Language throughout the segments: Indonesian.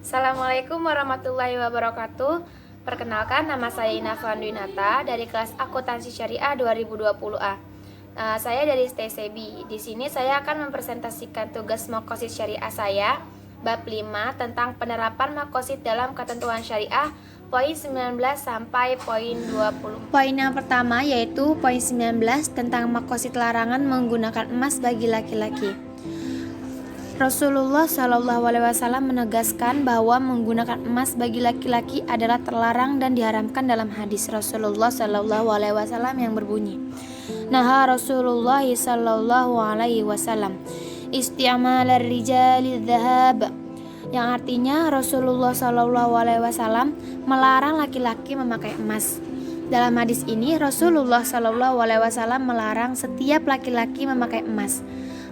Assalamualaikum warahmatullahi wabarakatuh. Perkenalkan, nama saya Ina Fandwinata dari kelas Akuntansi Syariah 2020A. Saya dari STCB. Di sini saya akan mempresentasikan tugas Makosid Syariah saya, bab 5 tentang penerapan makosid dalam ketentuan syariah, poin 19 sampai poin 20. Poin yang pertama yaitu poin 19 tentang makosid larangan menggunakan emas bagi laki-laki. Rasulullah SAW menegaskan bahwa menggunakan emas bagi laki-laki adalah terlarang dan diharamkan dalam hadis Rasulullah SAW yang berbunyi, Naha Rasulullah SAW isti'mal ar-rijali dhahab, yang artinya Rasulullah SAW melarang laki-laki memakai emas. Dalam hadis ini Rasulullah SAW melarang setiap laki-laki memakai emas.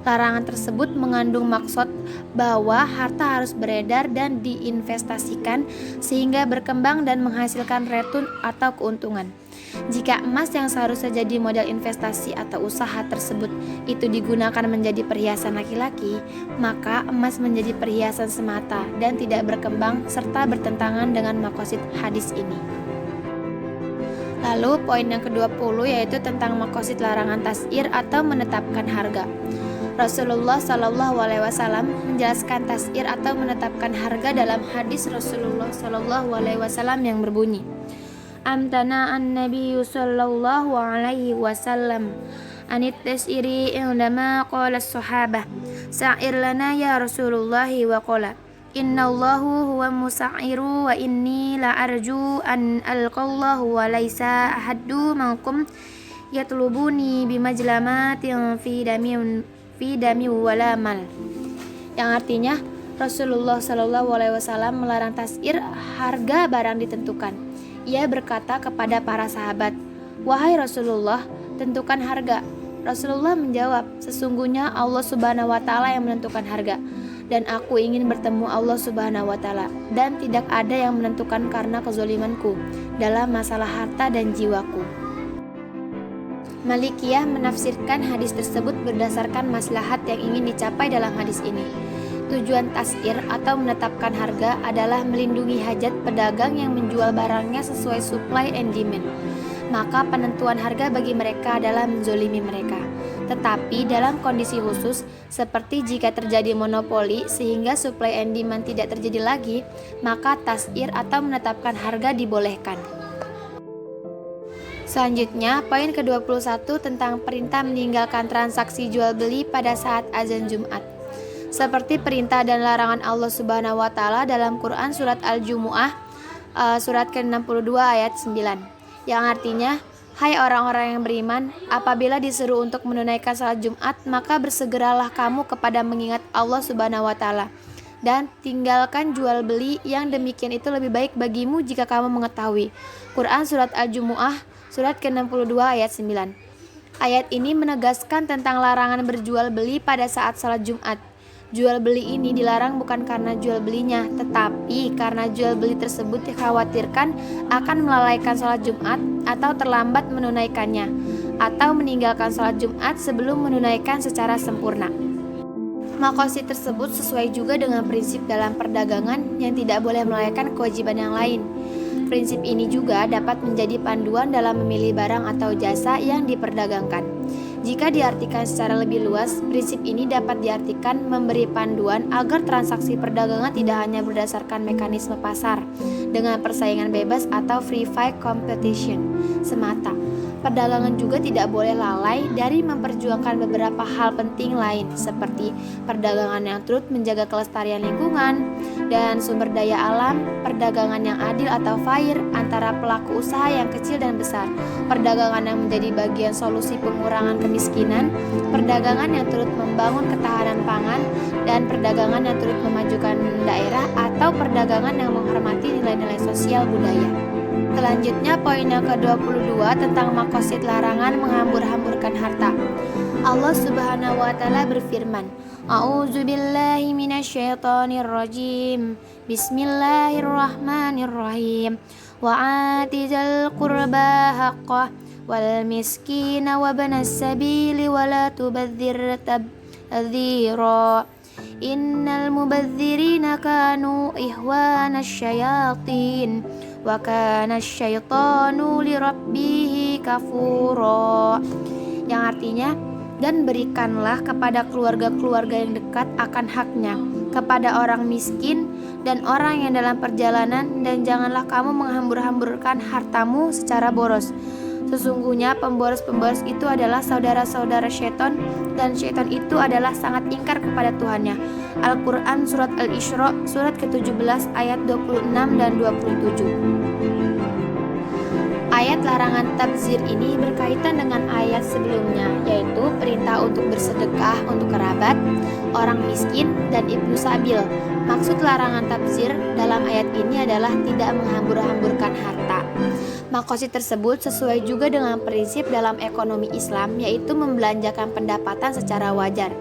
Larangan tersebut mengandung maksud bahwa harta harus beredar dan diinvestasikan sehingga berkembang dan menghasilkan return atau keuntungan. Jika emas yang seharusnya jadi modal investasi atau usaha tersebut itu digunakan menjadi perhiasan laki-laki, maka emas menjadi perhiasan semata dan tidak berkembang serta bertentangan dengan makosid hadis ini. Lalu poin yang ke-20 yaitu tentang makosid larangan tas'ir atau menetapkan harga. Rasulullah SAW menjelaskan tas'ir atau menetapkan harga dalam hadis Rasulullah SAW yang berbunyi, Amtana an-nabiyyu sallallahu alaihi wasallam anit tas'iri indama qala as-sahabah sa'ir lana ya Rasulullah wa qala innallahu huwa musairu wa inni la arju an alqallahu wa laisa ahaddu mankum yatlubuni bimajlamatin fi dami wala mal, yang artinya Rasulullah SAW melarang tas'ir harga barang ditentukan. Ia berkata kepada para sahabat, "Wahai Rasulullah, tentukan harga." Rasulullah menjawab, "Sesungguhnya Allah Subhanahu wa taala yang menentukan harga, dan aku ingin bertemu Allah Subhanahu wa taala, dan tidak ada yang menentukan karena kezalimanku dalam masalah harta dan jiwaku." Malikiyah menafsirkan hadis tersebut berdasarkan maslahat yang ingin dicapai dalam hadis ini. Tujuan tas'ir atau menetapkan harga adalah melindungi hajat pedagang yang menjual barangnya sesuai supply and demand. Maka penentuan harga bagi mereka adalah menzolimi mereka. Tetapi dalam kondisi khusus, seperti jika terjadi monopoli sehingga supply and demand tidak terjadi lagi, maka tas'ir atau menetapkan harga dibolehkan. Selanjutnya, poin ke-21 tentang perintah meninggalkan transaksi jual beli pada saat azan Jumat. Seperti perintah dan larangan Allah Subhanahu wa taala dalam Quran surat Al-Jumu'ah surat ke-62 ayat 9, yang artinya, "Hai orang-orang yang beriman, apabila disuruh untuk menunaikan salat Jumat, maka bersegeralah kamu kepada mengingat Allah Subhanahu wa taala dan tinggalkan jual beli, yang demikian itu lebih baik bagimu jika kamu mengetahui." Quran surat Al-Jumu'ah surat ke-62 ayat 9. Ayat ini menegaskan tentang larangan berjual beli pada saat salat Jumat. Jual beli ini dilarang bukan karena jual belinya, tetapi karena jual beli tersebut dikhawatirkan akan melalaikan salat Jumat atau terlambat menunaikannya, atau meninggalkan salat Jumat sebelum menunaikan secara sempurna. Makosid tersebut sesuai juga dengan prinsip dalam perdagangan yang tidak boleh melalaikan kewajiban yang lain. Prinsip ini juga dapat menjadi panduan dalam memilih barang atau jasa yang diperdagangkan. Jika diartikan secara lebih luas, prinsip ini dapat diartikan memberi panduan agar transaksi perdagangan tidak hanya berdasarkan mekanisme pasar dengan persaingan bebas atau free fight competition semata. Perdagangan juga tidak boleh lalai dari memperjuangkan beberapa hal penting lain, seperti perdagangan yang turut menjaga kelestarian lingkungan dan sumber daya alam, perdagangan yang adil atau fair antara pelaku usaha yang kecil dan besar, perdagangan yang menjadi bagian solusi pengurangan kemiskinan, perdagangan yang turut membangun ketahanan pangan, dan perdagangan yang turut memajukan daerah, atau perdagangan yang menghormati nilai-nilai sosial budaya. Selanjutnya poin yang ke-22 tentang makosid larangan menghambur-hamburkan harta. Allah Subhanahu wa taala berfirman, A'udzubillahi minasyaitonirrajim. Bismillahirrahmanirrahim. Wa'atizal qurba haqqah wal miskina wa banas sabili wa la tubadzir tabdzira. Innal mubadzirina kanu ikhwana syayatin wa kana syaitanu lirabbih kafura. Yang artinya, dan berikanlah kepada keluarga-keluarga yang dekat akan haknya, kepada orang miskin dan orang yang dalam perjalanan, dan janganlah kamu menghambur-hamburkan hartamu secara boros. Sesungguhnya pemboros-pemboros itu adalah saudara-saudara syaitan, dan syaitan itu adalah sangat ingkar kepada Tuhannya. Al-Quran Surat Al-Isra surat ke-17 ayat 26 dan 27. Ayat larangan tabzir ini berkaitan dengan ayat sebelumnya, yaitu perintah untuk bersedekah untuk kerabat, orang miskin, dan ibnu sabil. Maksud larangan tabzir dalam ayat ini adalah tidak menghambur-hamburkan harta. Makosid tersebut sesuai juga dengan prinsip dalam ekonomi Islam, yaitu membelanjakan pendapatan secara wajar.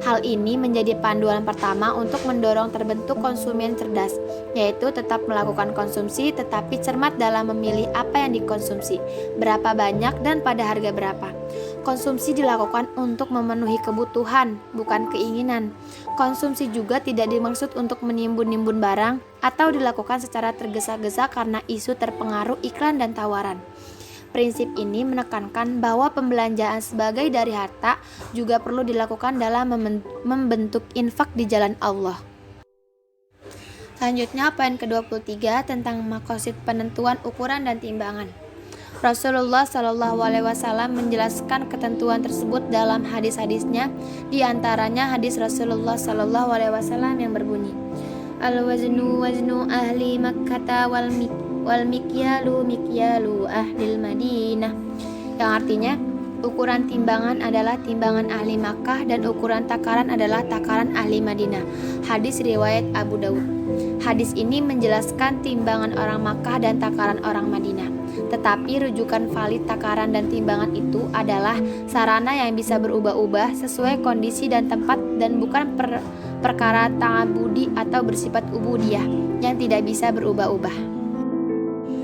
Hal ini menjadi panduan pertama untuk mendorong terbentuk konsumen cerdas, yaitu tetap melakukan konsumsi tetapi cermat dalam memilih apa yang dikonsumsi, berapa banyak dan pada harga berapa. Konsumsi dilakukan untuk memenuhi kebutuhan, bukan keinginan. Konsumsi juga tidak dimaksud untuk menimbun-nimbun barang atau dilakukan secara tergesa-gesa karena isu terpengaruh iklan dan tawaran. Prinsip ini menekankan bahwa pembelanjaan sebagai dari harta juga perlu dilakukan dalam membentuk infak di jalan Allah. Selanjutnya poin ke-23 tentang makosid penentuan ukuran dan timbangan. Rasulullah Shallallahu Alaihi Wasallam menjelaskan ketentuan tersebut dalam hadis-hadisnya, di antaranya hadis Rasulullah Shallallahu Alaihi Wasallam yang berbunyi, Al-waznu waznu ahli Makkah wal mikyalu mikyalu ahlil Madinah, yang artinya ukuran timbangan adalah timbangan ahli Makkah dan ukuran takaran adalah takaran ahli Madinah. Hadis riwayat Abu Daud. Hadis ini menjelaskan timbangan orang Makkah dan takaran orang Madinah. Tetapi rujukan valid takaran dan timbangan itu adalah sarana yang bisa berubah-ubah sesuai kondisi dan tempat, dan bukan perkara ta'abudi atau bersifat ubudiyah yang tidak bisa berubah-ubah.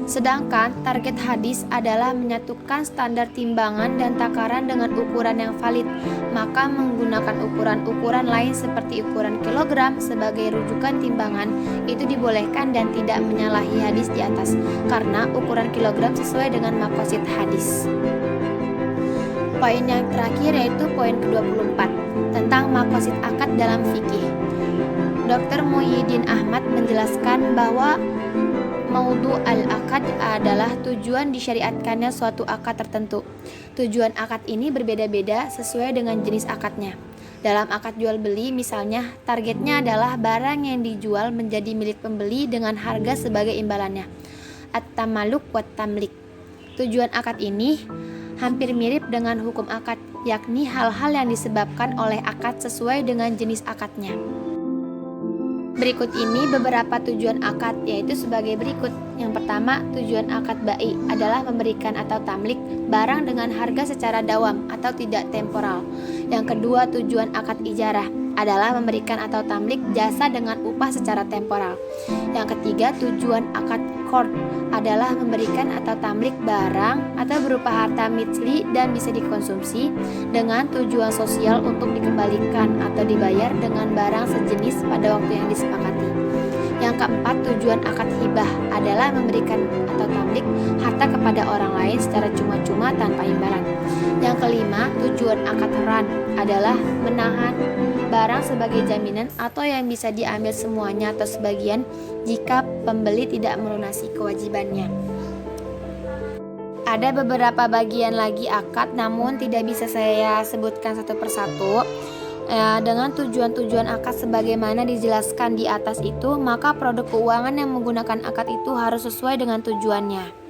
Sedangkan target hadis adalah menyatukan standar timbangan dan takaran dengan ukuran yang valid, maka menggunakan ukuran-ukuran lain seperti ukuran kilogram sebagai rujukan timbangan itu dibolehkan dan tidak menyalahi hadis di atas, karena ukuran kilogram sesuai dengan makosid hadis. Poin yang terakhir yaitu poin ke-24 tentang makosid akad dalam fikih. Dr. Muhyiddin Ahmad menjelaskan bahwa maudhu al-akad adalah tujuan disyariatkannya suatu akad tertentu. Tujuan akad ini berbeda-beda sesuai dengan jenis akadnya. Dalam akad jual beli misalnya, targetnya adalah barang yang dijual menjadi milik pembeli dengan harga sebagai imbalannya. At-tamaluk wa tamlik. Tujuan akad ini hampir mirip dengan hukum akad, yakni hal-hal yang disebabkan oleh akad sesuai dengan jenis akadnya. Berikut ini beberapa tujuan akad, yaitu sebagai berikut. Yang pertama, tujuan akad bai adalah memberikan atau tamlik barang dengan harga secara dawam atau tidak temporal. Yang kedua, tujuan akad ijarah adalah memberikan atau tamlik jasa dengan upah secara temporal. Yang ketiga, tujuan akad qard adalah memberikan atau tamlik barang atau berupa harta mitsli dan bisa dikonsumsi dengan tujuan sosial untuk dikembalikan atau dibayar dengan barang sejenis pada waktu yang disepakati. Yang keempat, tujuan akad hibah adalah memberikan atau tamlik harta kepada orang lain secara cuma-cuma tanpa imbalan. Yang kelima, tujuan akad ran adalah menahan barang sebagai jaminan atau yang bisa diambil semuanya atau sebagian jika pembeli tidak melunasi kewajibannya. Ada beberapa bagian lagi akad, namun tidak bisa saya sebutkan satu persatu. Dengan tujuan-tujuan akad sebagaimana dijelaskan di atas itu, maka produk keuangan yang menggunakan akad itu harus sesuai dengan tujuannya.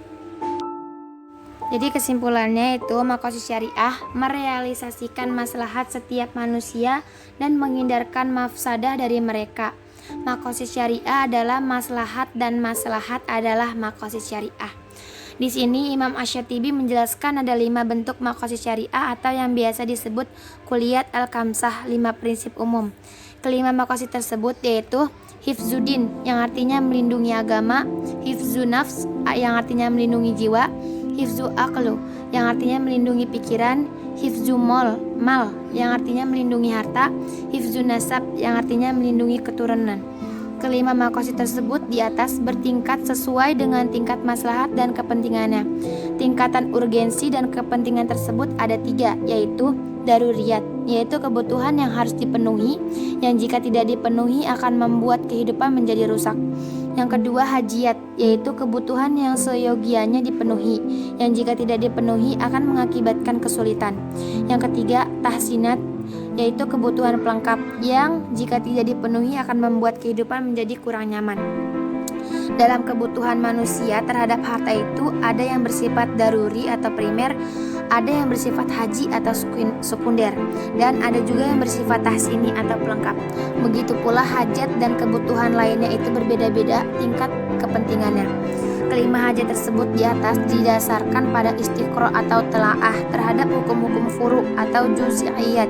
Jadi kesimpulannya itu, makosid syariah merealisasikan maslahat setiap manusia dan menghindarkan mafsadah dari mereka. Makosid syariah adalah maslahat dan maslahat adalah makosid syariah. Di sini Imam Asy-Syatibi menjelaskan ada 5 bentuk makosid syariah atau yang biasa disebut Kulliyat al-Khamsah, 5 prinsip umum. Kelima makosid tersebut yaitu hifzuddin yang artinya melindungi agama, hifzu nafs yang artinya melindungi jiwa, hifzu aqlu yang artinya melindungi pikiran, hifzu mol mal yang artinya melindungi harta, hifzun nasab yang artinya melindungi keturunan. Kelima makosid tersebut di atas bertingkat sesuai dengan tingkat maslahat dan kepentingannya. Tingkatan urgensi dan kepentingan tersebut ada 3, yaitu daruriyat, yaitu kebutuhan yang harus dipenuhi, yang jika tidak dipenuhi akan membuat kehidupan menjadi rusak. Yang kedua hajiyat, yaitu kebutuhan yang seyogianya dipenuhi, yang jika tidak dipenuhi akan mengakibatkan kesulitan. Yang ketiga tahsinat, yaitu kebutuhan pelengkap yang jika tidak dipenuhi akan membuat kehidupan menjadi kurang nyaman. Dalam kebutuhan manusia terhadap harta itu ada yang bersifat daruri atau primer, ada yang bersifat haji atau sekunder, dan ada juga yang bersifat tahsini atau pelengkap. Begitu pula hajat dan kebutuhan lainnya itu berbeda-beda tingkat kepentingannya. Kelima hajat tersebut di atas didasarkan pada istiqro atau telaah terhadap hukum-hukum furu' atau juz'iyat,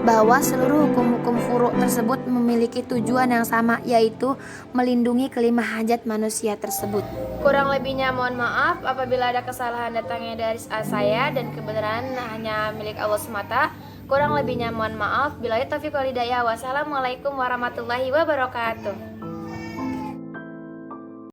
bahwa seluruh hukum-hukum furu' tersebut memiliki tujuan yang sama, yaitu melindungi kelima hajat manusia tersebut. Kurang lebihnya mohon maaf apabila ada kesalahan datangnya dari saya dan kebenaran hanya milik Allah semata. Kurang lebihnya mohon maaf. Billahi taufiq wal hidayah. Wassalamualaikum warahmatullahi wabarakatuh.